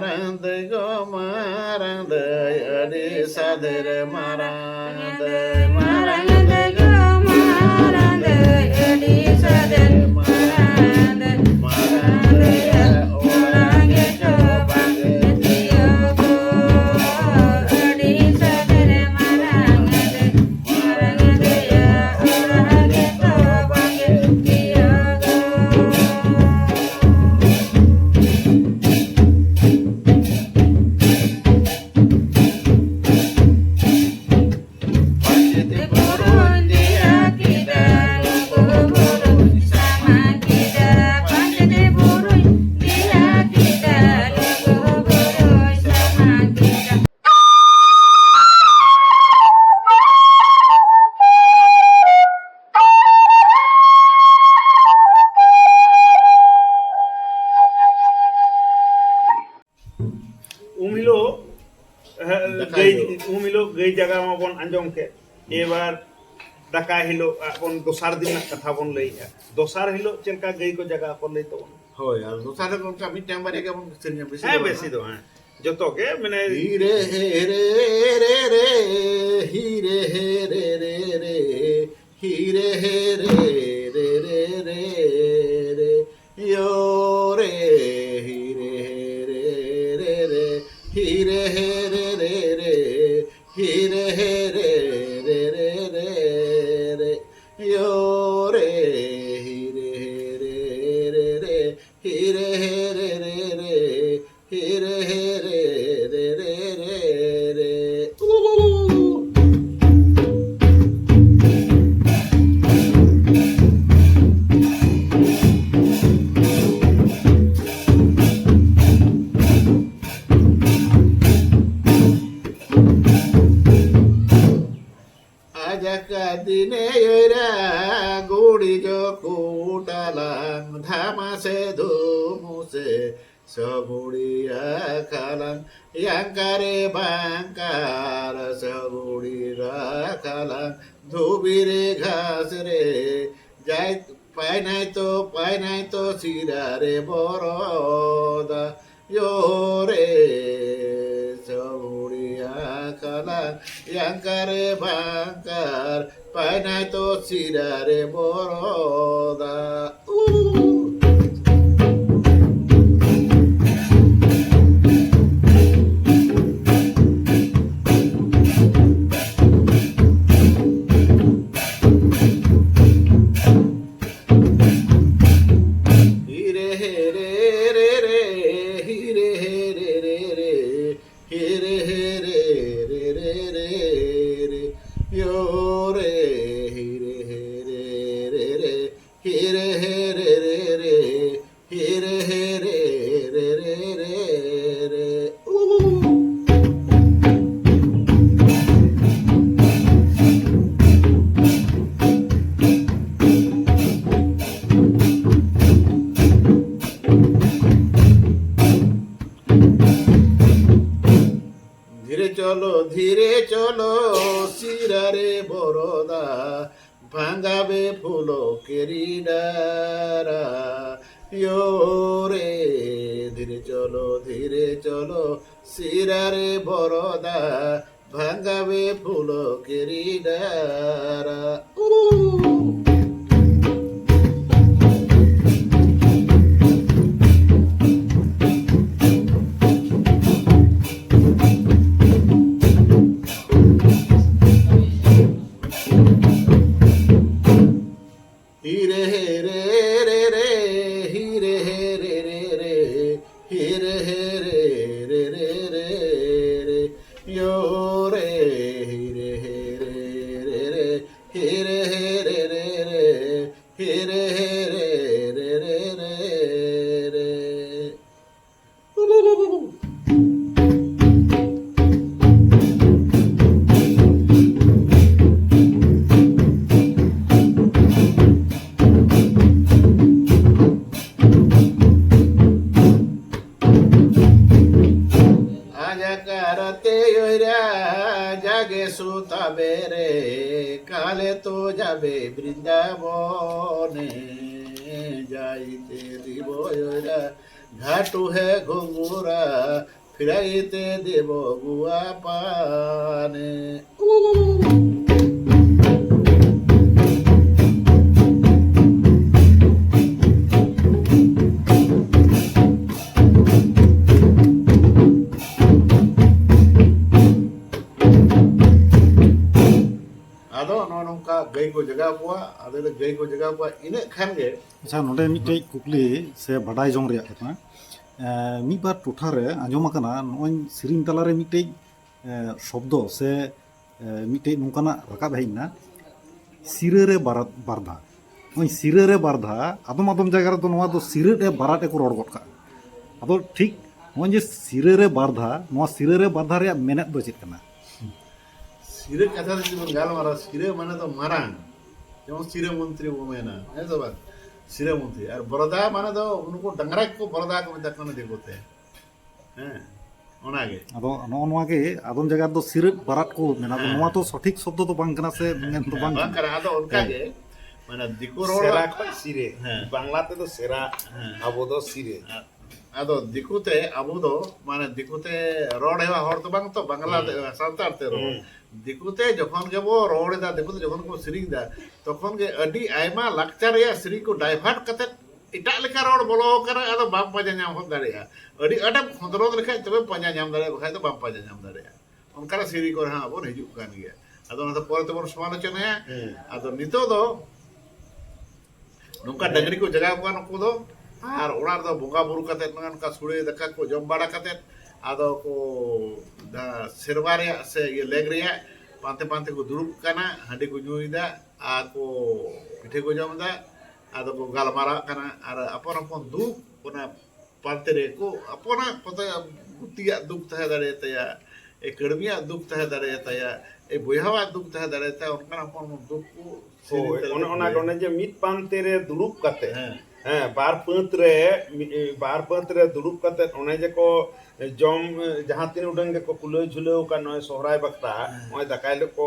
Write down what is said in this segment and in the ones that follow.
মারান্দ গো মারান্দ আরে সাদের মারান্দ মারান্দ গো মারান্দ আরে সাদের মারান্দ মারান্দ ওরাঙ্গে চোবাঙ্গে দিও গো আরে সাদের মারান্দ মারান্দ ওরাঙ্গে চোবাঙ্গে দিও গো Panjat burung dia kita lugu burung sama kita panjat burung dia kita lugu burung sama kita उमिलो उमिलो गई जगह में बन अंजम के एबार दका हिलो अपन दोसार दिन कथा बन लई दोसार हिलो चलका गई को जगह पर लई तो होय আর দোসারে কোন আমি টেম্বারে কেমন সেনিয়া বেশি है बेसी दो हैं जतो के मैंने हीरे हे रे रे रे हीरे हे रे रे रे हीरे हे रे रे रे रे रे यो रे हीरे हे रे रे रे हीरे हे रे रे रे हीरे हे रे रे रे रे रे यो रे हीरे हे रे रे रे हीरे हे रे रे रे हीरे हे रे रे रे रे रे আজাকা দিনে ওরা গুড়ি জকুটালাং ধামাসে ধুমুসে সবুড়িয়া খালাং ইয়াঙ্কারে বাঙ্কার সবুড়িরা খালাং ধুবিরে ঘাস রে যাই পাই নাই তো সিরারে বরদা রে সবুড়িয়া খালাং ইয়াঙ্কারে বাঙ্কার পাই নাই তো সিরারে Barada Hire he re re re, hire he re re re, hire he re re re re re, yo re, hire he re re re, hire he re re re, hire he re re re re re. ধীরে চলো সিরারে বরদা ভাঙাবে ফুলো কেরিডারা ইয়ো রে ধীরে চলো সিরারে বরদা ভাঙাবে ফুলো কেরিডারা Hire he re re re, hire he re re re, hire he re re re re re, yo re, hire he re re re, hire he re re re, hire he re re re re re. আজাকারতে ওইরা জাগে সুতাবে রে কালে তো যাবে বৃন্দাবনে যাইতে দিব ওইরা घाटू है घुंगूरा फिराइते देव गुआ पाने आदो नौका गई को जगह कुआ आदो गई को जगह कुआ इन खान गे अच्छा नोडे मिटे कुकली से बडाई जोंग रिया कथा मी बार टोठा रे आंजोम आकना नोय सिरिन तला रे मिटे शब्द से मिटे नोंकाना राकाब हेइना सिरे रे बारधा नोय सिरे रे बारधा आदम आदम जगह रे तो नोवा दो सिरे रे बाराटे को रोड गटका आदो ठीक नोय जे सिरे रे बारधा नोवा सिरे रे बारधा रे मेनेत दो चेत कना सिरे कथा जो गाल मारा सिरे माने तो मारांग जेमन सिरे मंत्री वो मेना है तो बात सिरे मंत्री और बरदा माने तो उनको डंगरा को बरदा को मेता कने देखोते हैं ओनागे आदो नोवा के आदम जगह दो सिरे बाराट को मेना तो नोवा तो सठिक शब्द तो बांग कना से मेन तो बांग बांग करा आदो उनका के माने दिको रोड सेरा खय सिरे बांग्ला ते तो सेरा आबो दो सिरे आदो दिकुते अबो दो माने दिकुते रोड हेवा हर तो बांग तो बांग्ला सांतार ते रोड दिकुते जखन के वो रोड दा दिकुते जखन को सिरिंग दा तखन के अडी आयमा लाक्चर या सिरी को डाइवर्ट कते इटा लेका रोड बोलो करे आदो बाम पाजा नाम हो दाड़िया अडी अडम खंदरोद लेखा तबे पाजा नाम दाड़े बखाय तो बाम पाजा नाम दाड़िया उनका सिरी को हां बोन हिजु कान गया आदो ना तो पोरे तो बोन समालोचना है आदो नितो दो नुका डंगरी को जगह को नको दो और ओड़ा दो बोंगा बुरु कते नका सुड़े दका को जम बाड़ा कते आदो को सेरवा रे से ये लेग रे पांते पांते को दुरुब कना हंडी को नुईदा आ को पिठे को जमदा आदो को गालमारा कना और अपन अपन दुख ओना पांते रे को अपना पता गुतिया दुख तहे दरे तया ए कड़मिया दुख तहे दरे तया ए बुयावा दुख तहे दरे तया उनका अपन दुख को ओना जे मिट पांते रे दुरुब कते बार पंत रे दुरुब कते ओने जे को जम जहां तीन उडंग को कुलय झुलय का नय सोहराय बखरा ओय दकाइले को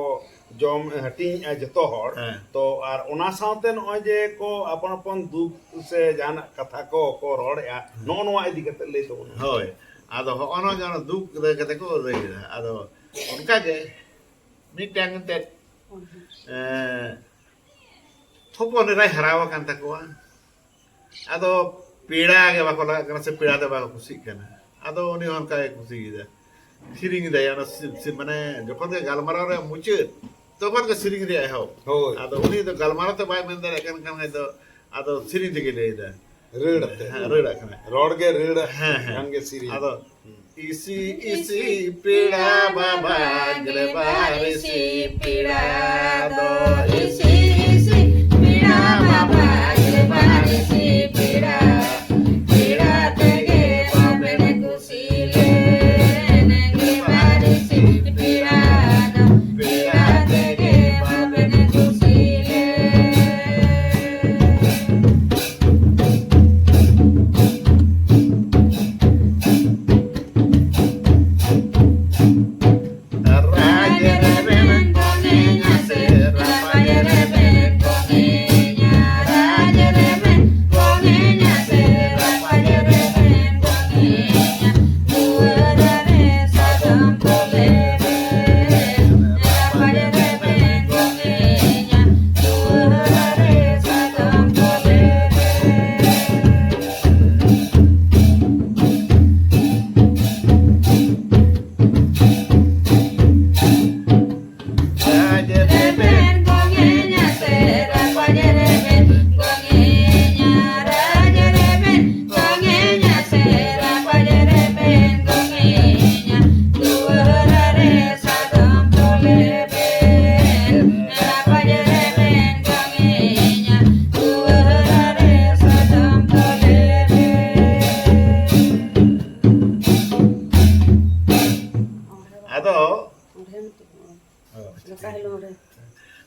जम हटी जतो हर तो आर ओना साथे नय जे को अपन अपन दुख से जान कथा को रोड या नो नो इदी कते ले तो होय आदो ono जन दुख रे कते को रे आदो उनका के मिटांग ते थोपन रे हरावा कान तकोआ आदो पीड़ा के बाको लगा से पीड़ा दे बाको खुशी कना आदो उनी उनका खुशी दा सिरिंग दे याना माने जखन के गालमारा रे मुचे तखन के सिरिंग दे हो आदो उनी तो गालमारा तो बाय मेन दे कन कन तो आदो सिरिंग दे ले दा रेड़ते रेड़ा कना रोड के रेड़ अंगे सिरी आदो इसी इसी पीड़ा बाबा गले बारे सी पीड़ा दो इसी इसी पीड़ा बाबा गले बारे सी पीड़ा पीड़ा तेगे बाबे कुसीले नगे बारे सी पीड़ा दो पीड़ा तेगे बाबे कुसीले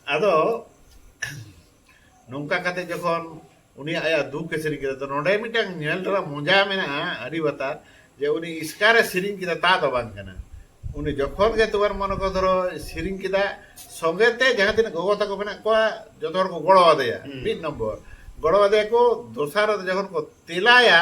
आदो नौका कते जखन उनी आया दुख के सिरिंग के तो नोडे मिटांग नेल तरा मजा मेना अड़ी बता जे उनी इसकारे सिरिंग किदा ता दो बांग कना उनी जखन के तोर मन को धरो सिरिंग किदा संगेते जहां दिन गोगो तको मेना को जतोर को गोळो देया 1 नंबर ᱜᱚᱲᱚ ᱟᱫᱮᱭᱟᱠᱚ ᱫᱚᱥᱟᱨ ᱡᱚᱠᱷᱚᱱ ᱠᱚ ᱛᱮᱞᱟᱭᱟ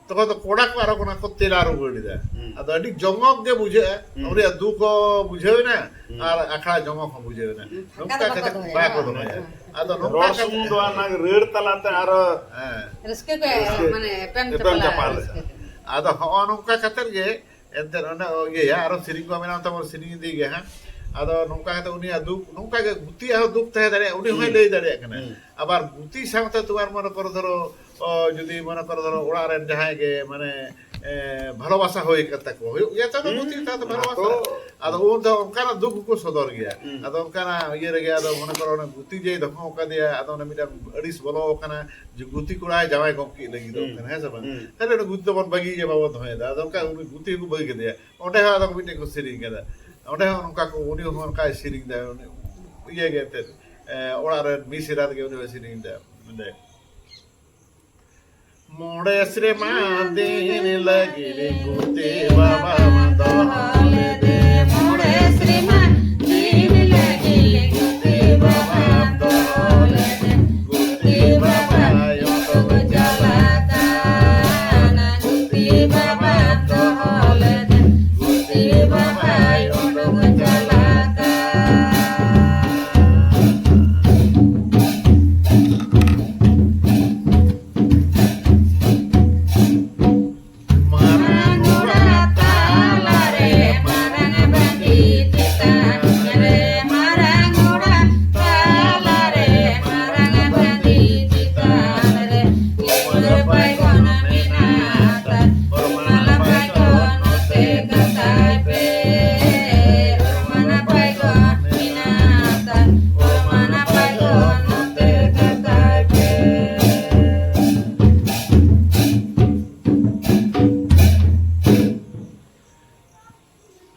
ᱛᱚᱠᱷᱚᱱ ᱫᱚ ᱠᱚᱲᱟ ᱠᱚ ᱟᱨᱚ ᱚᱱᱟ ᱠᱚ ᱛᱮᱞᱟ ᱨᱩᱣᱟᱹᱲᱮᱫᱟ ᱟᱫᱚ ᱟᱹᱰᱤ ᱡᱚᱢᱚᱠ ᱜᱮ ᱵᱩᱡᱷᱟᱹᱜᱼᱟ ᱩᱱᱤᱭᱟᱜ ᱫᱩᱠ ᱦᱚᱸ ᱵᱩᱡᱷᱟᱹᱣᱮᱱᱟ ᱟᱨ ᱟᱠᱷᱲᱟ ᱡᱚᱢᱚᱠ ᱦᱚᱸ ᱵᱩᱡᱷᱟᱹᱣᱮᱱᱟ ᱱᱚᱝᱠᱟ ᱠᱟᱛᱮ ᱵᱟᱠᱚ ᱫᱚᱦᱚᱭᱟ ᱟᱫᱚ ᱱᱚᱝᱠᱟ ᱨᱚᱲ ᱠᱟᱛᱮ ᱥᱩᱢᱩᱝ ᱫᱚ ᱚᱱᱟ ᱨᱟᱹᱲ ᱛᱟᱞᱟᱛᱮ ᱟᱨᱚ ᱨᱟᱹᱥᱠᱟᱹ ᱠᱚ ᱢᱟᱱᱮ ᱮᱯᱮᱢ ᱮᱯᱮᱢ ᱪᱟᱯᱟᱞᱟ ᱪᱟᱯᱟᱞ ᱨᱟᱹᱥᱠᱟᱹ ᱠᱚ ᱟᱫᱚ ᱦᱚᱸᱜᱼᱚ ᱱᱚᱝᱠᱟ ᱠᱟᱛᱮ ᱜᱮ ᱮᱱᱛᱮᱫ ᱚᱱᱟ ᱤᱭᱟᱹᱭᱟ ᱟᱨᱚ ᱥᱮᱨᱮᱧ ᱠᱚ ᱢᱮᱱᱟᱜ ᱛᱟᱵᱚᱱ ᱥᱮᱨᱮᱧ ᱤᱫᱤ ᱜᱮ ᱦᱟᱸᱜ ᱟᱫᱚ ᱱᱚᱝᱠᱟ ᱠᱟᱛᱮ ᱩᱱᱤᱭᱟᱜ ᱫᱩᱠ ᱱᱚᱝᱠᱟ ᱜᱮ ᱜᱩᱛᱤᱭᱟᱜ ᱦᱚᱸ ᱫᱩᱠ ᱛᱟᱦᱮᱸ ᱫᱟᱲᱮᱭᱟᱜᱼᱟ ᱩᱱᱤ ᱦᱚᱸᱭ ᱞᱟᱹᱭ ᱫᱟᱲᱮᱭᱟᱜ ᱠᱟᱱᱟ আবার গুতি সাথে তোমার মনে করো ধরো যদি মনে করো ধরো ওড়াগ রেন জাহাঁই গে মানে ভালোবাসা হয়ে তাকে ᱦᱩᱭᱩᱜ ᱜᱮᱭᱟ ᱛᱚ গুতি সাথে ভালোবাসা ᱟᱫᱚ ᱩᱱ ᱫᱚ ᱚᱱᱠᱟᱱᱟᱜ ᱫᱩᱠ ᱠᱚ ᱥᱚᱫᱚᱨ ᱜᱮᱭᱟ ᱟᱫᱚ ᱚᱱᱠᱟᱱᱟᱜ ᱤᱭᱟᱹ ᱨᱮᱜᱮ ᱟᱫᱚ ᱢᱚᱱᱮ ᱠᱚᱨᱚ ᱚᱱᱟ ᱜᱩᱛᱤ ᱡᱮ ᱫᱚᱦᱚ ᱟᱠᱟᱫᱮᱭᱟ ᱟᱫᱚ ᱚᱱᱟ ᱢᱤᱫᱴᱟᱝ ᱟᱹᱲᱤᱥ ᱵᱚᱞᱚ ᱟᱠᱟᱱᱟ ᱡᱮ ᱜᱩᱛᱤ ᱠᱚᱲᱟᱭ ᱡᱟᱶᱟᱭ ᱜᱚᱢᱠᱮ ᱞᱟᱹᱜᱤᱫᱚᱜ ᱠᱟᱱᱟ ᱦᱮᱸ ᱥᱮ ᱵᱟᱝ ᱛᱟᱦᱞᱮ ᱚᱱᱟ ᱜᱩᱛᱤ ᱫᱚᱵᱚᱱ ᱵᱟᱹᱜᱤ ᱜᱮ ᱵᱟᱵᱚᱱ ᱫᱚᱦᱚᱭᱮᱫᱟ ᱟᱫᱚ ᱚᱱᱠᱟ ᱩᱱᱤ ᱜᱩᱛᱤ ᱠᱚ ᱵᱟᱹᱜᱤ ᱠᱮᱫᱮᱭᱟ ᱚᱸᱰᱮ ᱦᱚᱸ ᱟᱫᱚ ᱢᱤᱫᱴᱮᱱ ᱠᱚ ᱥᱮᱨᱮᱧ ᱠᱮᱫᱟ ᱚᱸᱰᱮ ᱦᱚᱸ ᱱᱚᱝᱠᱟ ᱠᱚ ᱩᱱᱤ ᱦᱚᱸ ᱚᱱᱠᱟᱭ ᱥᱮᱨᱮᱧ ᱮᱫᱟ ᱤᱭᱟᱹ ᱜᱮ ᱮᱱᱛᱮᱫ ᱚᱲᱟᱜ ᱨᱮ ᱢᱤᱥᱨᱟ ᱛᱮᱜᱮ ᱩᱱᱤ ᱦᱚᱸ ᱥᱮᱨᱮᱧ ᱮᱫᱟ ᱚᱸᱰᱮ ᱢᱚᱬᱮ ᱥᱮᱨᱢᱟ ᱫᱤᱱ ᱞᱟᱹᱜᱤᱫ ᱜᱩᱛᱤ ᱵᱟᱵᱟ ᱫᱚᱦᱚ ᱞᱮᱫᱮ ᱢᱚᱬᱮ ᱥᱮᱨᱢᱟ ᱫᱤᱱ ᱞᱟᱹᱜᱤᱫ ᱜᱩᱛᱤ ᱵᱟᱵᱟ ᱫᱚᱦᱚ ᱞᱮᱫᱮ ᱜᱩᱛᱤ ᱵᱟᱵᱟ ᱩᱰᱩᱠ ᱪᱟᱞᱟᱜ ᱜᱩᱛᱤ ᱵᱟᱵᱟ দোহ লেদে গুতি বাবা উডুক চালাক মারাং তালারে মারাং বাঁধি তিতান রে মারাং তালারে মারাং বাঁধি তিতান রে ইপুর পাইগন মিনাতা মালা পাইগন তে কাতাই পে মানা পাইগন মিনাতা মানা পাইগন তে কাতাই পে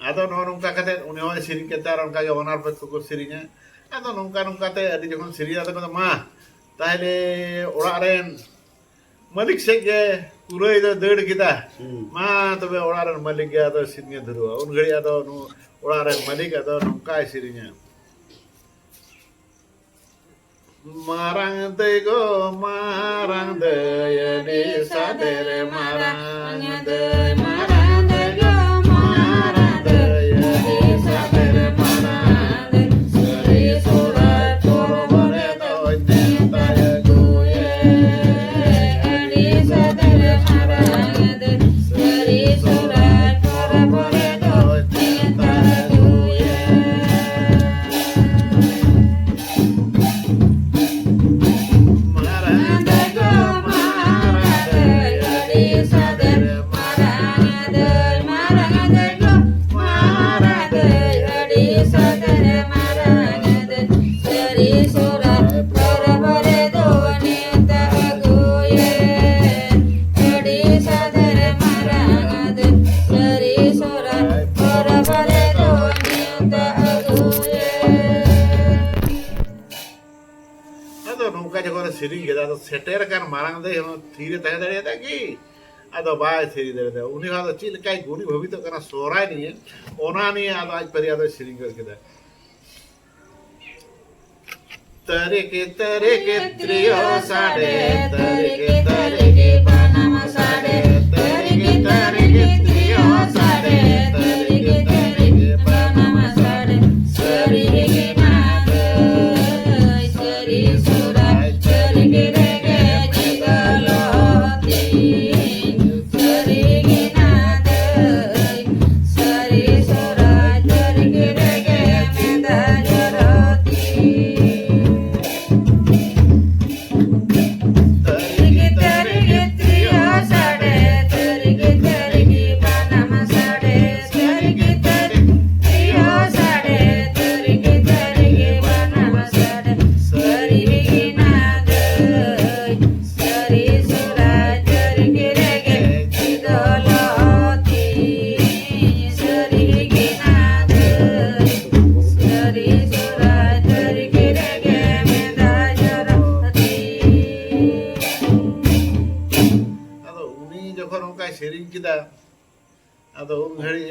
ᱟᱫᱚ ᱱᱚᱜᱼᱚ ᱱᱚᱝᱠᱟ ᱠᱟᱛᱮ ᱩᱱᱤ ᱦᱚᱸᱭ ᱥᱮᱨᱮᱧ ᱠᱮᱫᱟ ᱟᱨ ᱚᱱᱠᱟ ᱜᱮ ᱚᱱᱟᱨ ᱯᱮᱫ ᱠᱚᱠᱚ ᱥᱮᱨᱮᱧᱟ ᱟᱫᱚ ᱱᱚᱝᱠᱟ ᱱᱚᱝᱠᱟᱛᱮ ᱟᱹᱰᱤ ᱡᱚᱠᱷᱚᱱ ᱥᱮᱨᱮᱧ ᱟᱫᱚ ᱠᱚ ᱢᱟ ᱛᱟᱦᱞᱮ ᱚᱲᱟᱜ ᱨᱮᱱ ᱢᱟᱹᱞᱤᱠ ᱥᱮᱫ ᱜᱮ ᱠᱩᱞᱟᱹᱭ ᱫᱚ ᱫᱟᱹᱲ ᱠᱮᱫᱟ ᱢᱟ ᱛᱚᱵᱮ ᱚᱲᱟᱜ ᱨᱮᱱ ᱢᱟᱹᱞᱤᱠ ᱜᱮ ᱟᱫᱚ ᱥᱮᱨᱮᱧᱮ ᱫᱷᱩᱨᱟᱹᱣᱟ ᱩᱱ ᱜᱷᱟᱹᱲᱤᱡ ᱟᱫᱚ ᱚᱲᱟᱜ ᱨᱮᱱ ᱢᱟᱹᱞᱤᱠ ᱟᱫᱚ ᱱᱚᱝᱠᱟᱭ ᱥᱮᱨᱮᱧᱟ ᱢᱟᱨᱟᱝ ᱫᱟᱹᱭ ᱜᱚ ᱢᱟᱨᱟᱝ ᱫᱟᱹᱭ ᱟᱹᱰᱤ ᱥᱟᱫᱮᱨ ᱢᱟᱨᱟᱝ ᱫᱟᱹᱭ ᱢᱟᱨᱟᱝ ᱫᱟᱹᱭ ᱜᱚ ᱢᱟᱨᱟᱝ ᱫᱟᱹᱭ ᱟᱹᱰᱤ ᱥᱟᱫᱮᱨ ᱢᱟᱨᱟᱝ ᱥᱟᱹᱨᱤ ᱥᱚᱨᱦᱟᱭ ᱯᱚᱨᱚᱵᱽ ᱨᱮᱫᱚᱧ ᱱᱮᱣᱛᱟᱭ ᱟᱹᱜᱩᱭᱮ ᱟᱹᱰᱤ ᱥᱟᱫᱮᱨ ᱢᱟᱨᱟᱝ ᱫᱟᱹᱭ ᱥᱟᱹᱨᱤ ᱥᱚᱨᱦᱟᱭ ᱯᱚᱨᱚᱵᱽ ᱨᱮᱫᱚ ᱱᱮᱣᱛᱟ ᱟᱹᱜᱩᱭᱮ ᱢᱟᱨᱟᱝ ᱫᱟᱹᱭ ᱜᱚ ᱢᱟᱨᱟᱝ ᱫᱟᱹᱭ ᱟᱹᱰᱤ ᱥᱟᱫᱮᱨ ᱢᱟᱨᱟᱝ ᱫᱟᱹᱭ ᱜᱚ ᱢᱟᱨᱟᱝ ᱫᱟᱹᱭ ᱟᱹᱰᱤ ᱥᱟᱫᱮᱨ ᱢᱟᱨᱟᱝ ᱫᱟᱹᱭ ᱥᱟᱹᱨᱤ ᱥᱚᱨᱦᱟᱭ ᱯᱚᱨᱚᱵᱽ ᱨᱮᱫᱚ ᱱᱮᱣᱛᱟ ᱟᱹᱜᱩᱭᱮ ᱟᱹᱰᱤ ᱥᱟᱫᱮᱨ ᱢᱟᱨᱟᱝ ᱫᱟᱹᱭ ᱥᱟᱹᱨᱤ ᱥᱚᱨᱦᱟᱭ ᱯᱚᱨᱚᱵᱽ ᱨᱮᱫᱚ ᱱᱮᱣᱛᱟ ᱟᱹᱜᱩᱭᱮ ᱟᱫᱚ ᱱᱚᱝᱠᱟ ᱡᱚᱠᱷᱚᱱ ᱥᱮᱨᱮᱧ ᱠᱮᱫᱟ ᱟᱫᱚ ᱥᱮᱴᱮᱨ ᱟᱠᱟᱱ ᱢᱟᱨᱟᱝ ᱫᱟᱹᱭ ᱦᱚᱸ ᱛᱷᱤᱨᱮ ᱛᱟᱦᱮᱸ ᱫᱟᱲᱮᱭᱟᱫᱟ ᱠᱤ ᱟᱫᱚ ᱵᱟᱭ ᱥᱮᱨᱮᱧ ᱫᱟᱲᱮᱭᱟᱫᱟ ᱩᱱᱤ ᱦᱚᱸ ᱟᱫᱚ ᱪᱮᱫ ᱞᱮᱠᱟᱭ ᱜᱩᱱᱤ ᱵᱷᱟᱵᱤᱛᱚᱜ ᱠᱟᱱᱟ ᱥᱚᱦᱨᱟᱭ ᱱᱤᱭᱮ ᱚᱱᱟ ᱱᱤᱭᱮ ᱟᱫᱚ ᱟᱡ ᱯᱟᱹᱨᱤ ᱟᱫᱚᱭ ᱥᱮᱨᱮᱧ ᱜᱚᱫ ᱠᱮᱫᱟ तरिके तरिके त्रियो साडे तरिके तरिके बानम साडे तरिके तरिके त्रियो साडे तरिके तरिके बानम साडे सरी गे नाद सरी सुराय तरिके रेगे जिगलोती सरी गे नाद सरी सुराय तरिके रेगे मेदा जरोती तरिके तरिके त्रियो साडे तरिके तरिके बानम साडे तरिके तरिके त्रियो साडे तरिके तरिके बानम साडे सरी गे नाद सरी सुराय तरिके रेगे जिगलोती सरी गे नाद सरी सुराय तरिके रेगे मेदा जरोती ᱟᱫᱚ ᱩᱱᱤ ᱡᱚᱠᱷᱚᱱ ᱚᱱᱠᱟᱭ ᱥᱮᱨᱮᱧ ᱠᱮᱫᱟ ᱟᱫᱚ ᱩᱱ ᱜᱷᱟᱹᱲᱤᱡ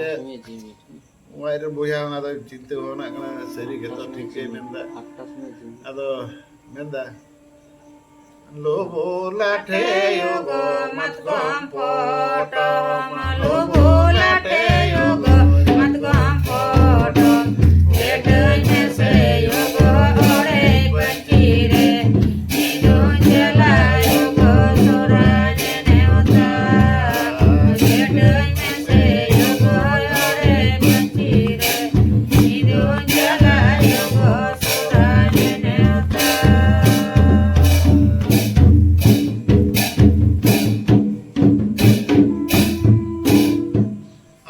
ᱟᱡ ᱨᱮᱱ ᱵᱚᱭᱦᱟ ᱦᱚᱸ ᱟᱫᱚ ᱪᱤᱱᱛᱟᱹ ᱵᱷᱟᱵᱽᱱᱟᱜ ᱠᱟᱱᱟ ᱥᱟᱹᱨᱤ ᱜᱮᱛᱚ ᱴᱷᱤᱠ ᱜᱮᱭ ᱢᱮᱱᱫᱟ ᱟᱫᱚ ᱢᱮᱱᱫᱟ lubu late yogo matgom potom lubu late yogo matgom potom gedenya se yogo ore pancire hidung jala yogo surane neota gedenya se yogo ore pancire hidung jala yogo surane neota.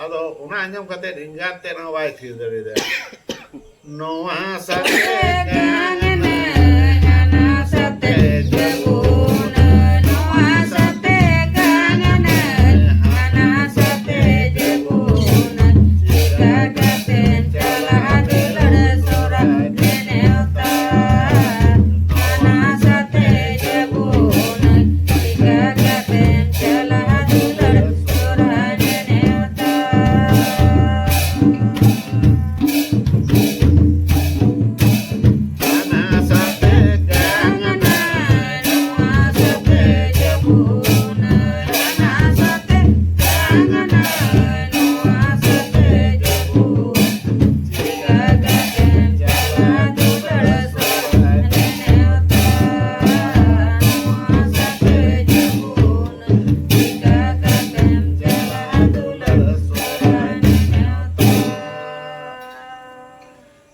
ado una anjom kate ingat te na wai thi dari da noa sate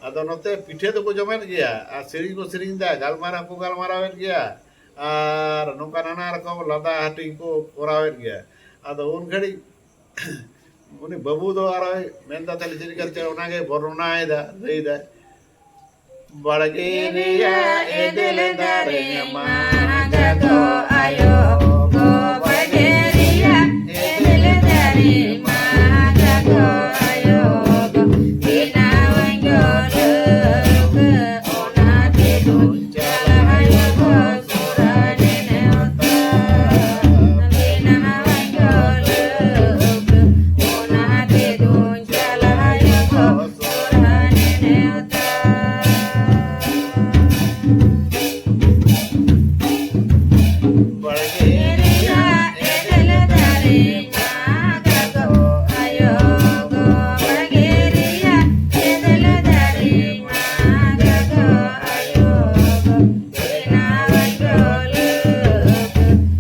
ado note pithe do ko jomen gaya ar sering ko sering da galmara ko galmarawet gaya ar nongka nana rokom lada hating ko korawet gaya ado un ghadi uni babu do ara menda tali jeri kalte onage bornai da rei da barage riya edel dare ma Jago ayo go bageriya edel dari ma jago ayo go dina wanjolo ke ona tidu jala ayo go surane neota dina wanjolo ke ona tidu jala ayo go surane neota. barage Riya edel dari magago ayo go bageriya edel dari magago ayo go dina wanjolo ke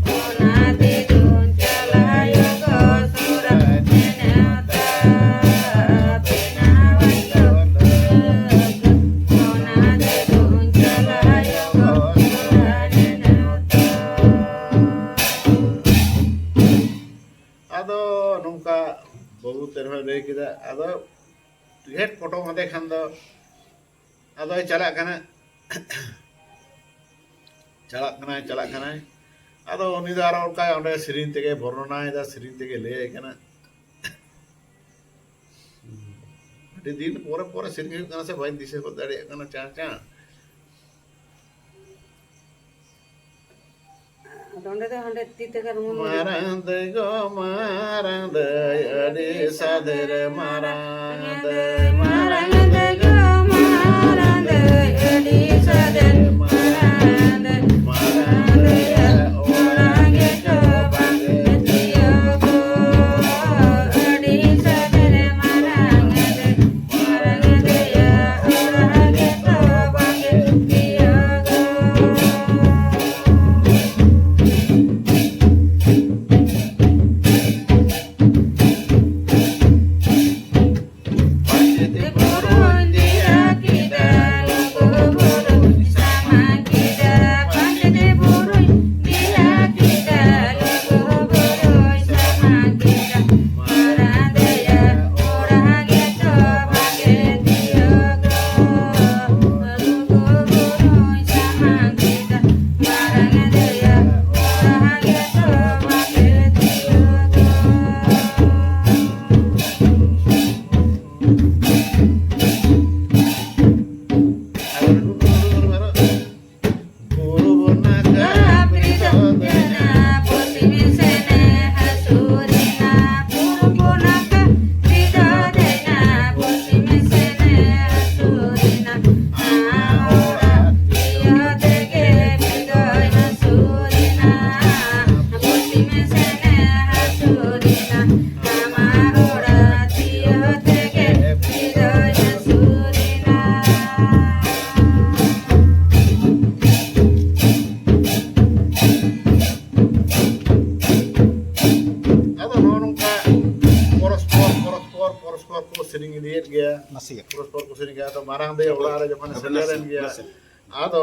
ona tidun jala ayo go surane neota dina wanjolo ke ona tidun jala ayo go surane neota. ado nongka babu terma rei kida ado het photo made khan do ado chalak kana chalak kana ado uni da ar ka onde sirin tege bornona da sirin tege le kana adi din pore sirin kana se bain dise ko dare kana cha cha Donde de donde tite kar mun marand go marand adi sadere marand marande go marande edi saden marande marande ya orange go bande tiyo go edi saden marande marande ya orange go bande tiyo go. Pajete ᱯᱚᱨᱚᱥᱯᱚᱨ ᱠᱚ ᱥᱮᱨᱮᱧ ᱤᱫᱤᱭᱮᱫ ᱜᱮᱭᱟ ᱱᱟᱥᱮᱭᱟᱜ ᱯᱚᱨᱚᱥᱯᱚᱨ ᱠᱚ ᱥᱮᱨᱮᱧ ᱜᱮᱭᱟ ᱟᱫᱚ ᱢᱟᱨᱟᱝ ᱫᱟᱹᱭ ᱚᱲᱟᱜ ᱨᱮ ᱡᱚᱠᱷᱚᱱ ᱥᱮᱴᱮᱨᱮᱱ ᱜᱮᱭᱟ ᱟᱫᱚ